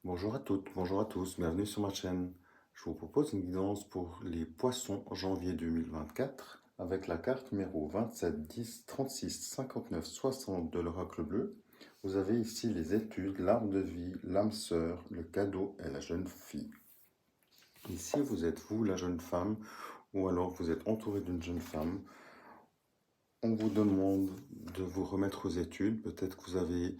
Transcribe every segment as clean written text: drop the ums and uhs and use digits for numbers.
Bonjour à toutes, bonjour à tous, bienvenue sur ma chaîne. Je vous propose une guidance pour les poissons janvier 2024 avec la carte numéro 27 10 36 59 60 de l'oracle bleu. Vous avez ici les études, l'arbre de vie, l'âme sœur, le cadeau et la jeune fille. Ici, vous êtes vous, la jeune femme, ou alors vous êtes entouré d'une jeune femme. On vous demande de vous remettre aux études. Peut-être que vous aviez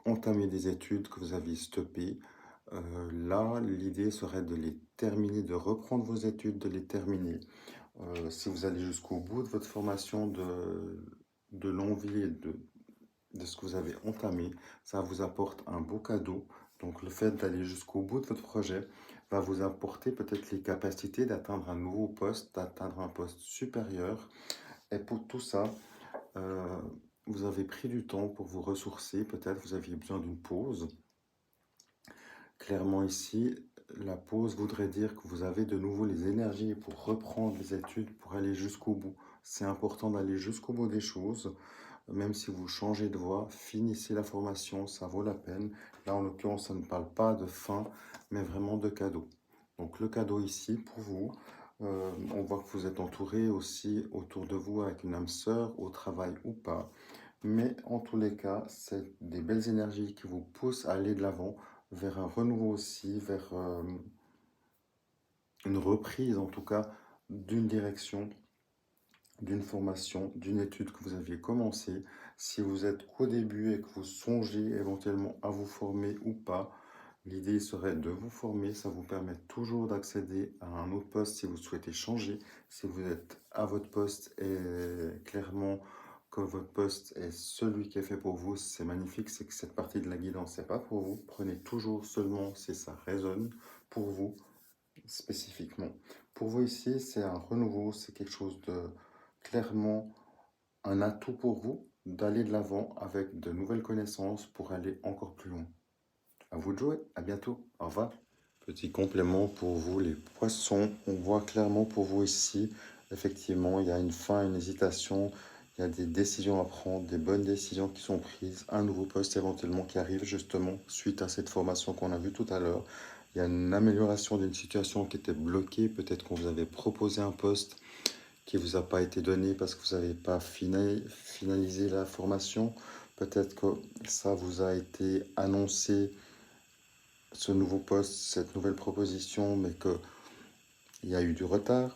entamé des études que vous aviez stoppées. Là, l'idée serait de les terminer, de reprendre vos études, de les terminer. Si vous allez jusqu'au bout de votre formation, de l'envie et de ce que vous avez entamé, ça vous apporte un beau cadeau. Donc le fait d'aller jusqu'au bout de votre projet va vous apporter peut-être les capacités d'atteindre un nouveau poste, d'atteindre un poste supérieur. Et pour tout ça, euh, vous avez pris du temps pour vous ressourcer. Peut-être vous aviez besoin d'une pause. Clairement ici, la pause voudrait dire que vous avez de nouveau les énergies pour reprendre les études, pour aller jusqu'au bout. C'est important d'aller jusqu'au bout des choses. Même si vous changez de voie, finissez la formation, ça vaut la peine. Là, en l'occurrence, ça ne parle pas de fin, mais vraiment de cadeau. Donc le cadeau ici, pour vous, on voit que vous êtes entouré aussi autour de vous avec une âme sœur, au travail ou pas. Mais en tous les cas, c'est des belles énergies qui vous poussent à aller de l'avant, vers un renouveau aussi, vers une reprise en tout cas d'une direction, d'une formation, d'une étude que vous aviez commencé. Si vous êtes qu'au début et que vous songez éventuellement à vous former ou pas, l'idée serait de vous former. Ça vous permet toujours d'accéder à un autre poste si vous souhaitez changer. Si vous êtes à votre poste et clairement que votre poste est celui qui est fait pour vous, c'est magnifique. C'est que cette partie de la guidance n'est pas pour vous. Prenez toujours seulement si ça résonne pour vous spécifiquement. Pour vous ici, c'est un renouveau, c'est quelque chose de clairement un atout pour vous d'aller de l'avant avec de nouvelles connaissances pour aller encore plus loin. À vous de jouer, à bientôt, au revoir. Petit complément pour vous les poissons, on voit clairement pour vous ici, effectivement, il y a une fin, une hésitation, il y a des décisions à prendre, des bonnes décisions qui sont prises, un nouveau poste éventuellement qui arrive justement suite à cette formation qu'on a vue tout à l'heure. Il y a une amélioration d'une situation qui était bloquée, peut-être qu'on vous avait proposé un poste qui ne vous a pas été donné parce que vous n'avez pas finalisé la formation. Peut-être que ça vous a été annoncé, ce nouveau poste, cette nouvelle proposition, mais qu'il y a eu du retard,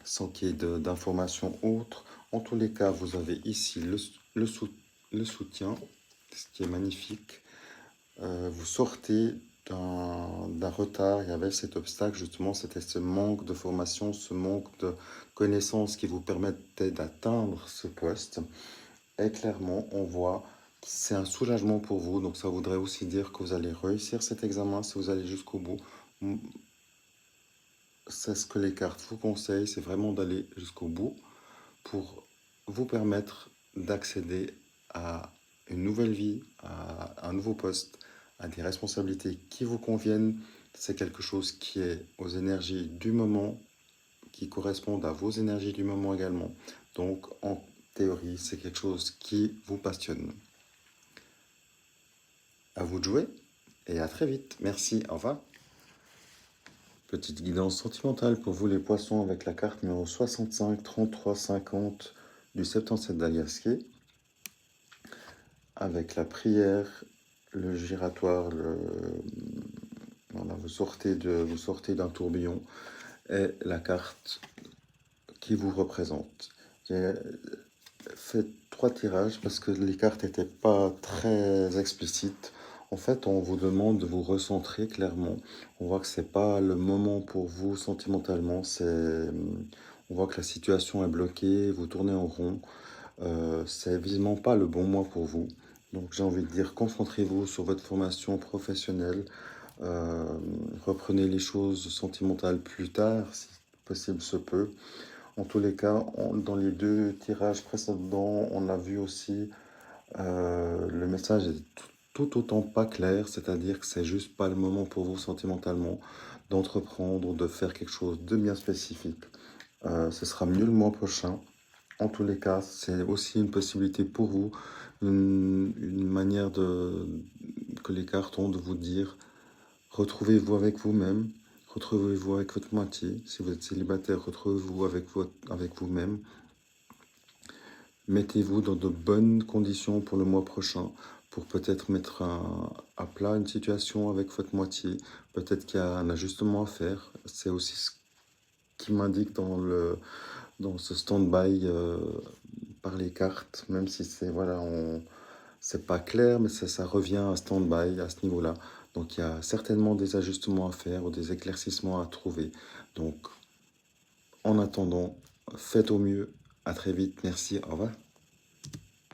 sans qu'il y ait d'informations autres. En tous les cas, vous avez ici le soutien, ce qui est magnifique. Vous sortez d'un retard, il y avait cet obstacle, justement, c'était ce manque de formation, ce manque de connaissances qui vous permettait d'atteindre ce poste. Et clairement, on voit que c'est un soulagement pour vous, donc ça voudrait aussi dire que vous allez réussir cet examen si vous allez jusqu'au bout. C'est ce que les cartes vous conseillent, c'est vraiment d'aller jusqu'au bout pour vous permettre d'accéder à une nouvelle vie, à un nouveau poste, à des responsabilités qui vous conviennent. C'est quelque chose qui est aux énergies du moment, qui correspondent à vos énergies du moment également. Donc, en théorie, c'est quelque chose qui vous passionne. À vous de jouer et à très vite. Merci, au revoir. Petite guidance sentimentale pour vous les poissons avec la carte numéro 65 33 50 du 77 d'Aliasqué. Avec la prière, le giratoire, voilà, vous sortez d'un tourbillon et la carte qui vous représente. J'ai fait 3 tirages parce que les cartes n'étaient pas très explicites. En fait, on vous demande de vous recentrer clairement. On voit que c'est pas le moment pour vous sentimentalement. On voit que la situation est bloquée, vous tournez en rond. C'est visiblement pas le bon mois pour vous. Donc j'ai envie de dire, concentrez-vous sur votre formation professionnelle. Euh, Reprenez les choses sentimentales plus tard, si possible se peut. En tous les cas, dans les 2 tirages précédents, on a vu aussi le message est tout autant pas clair, c'est-à-dire que c'est juste pas le moment pour vous sentimentalement d'entreprendre, de faire quelque chose de bien spécifique. Ce sera mieux le mois prochain. En tous les cas, c'est aussi une possibilité pour vous, une manière que les cartes ont de vous dire, retrouvez-vous avec vous-même, retrouvez-vous avec votre moitié. Si vous êtes célibataire, retrouvez-vous avec vous-même. Mettez-vous dans de bonnes conditions pour le mois prochain, pour peut-être mettre à plat une situation avec votre moitié. Peut-être qu'il y a un ajustement à faire. C'est aussi ce qui m'indique dans ce stand-by par les cartes, même si c'est voilà, c'est pas clair, mais ça revient à stand-by à ce niveau-là. Donc il y a certainement des ajustements à faire ou des éclaircissements à trouver. Donc en attendant, faites au mieux. À très vite. Merci. Au revoir.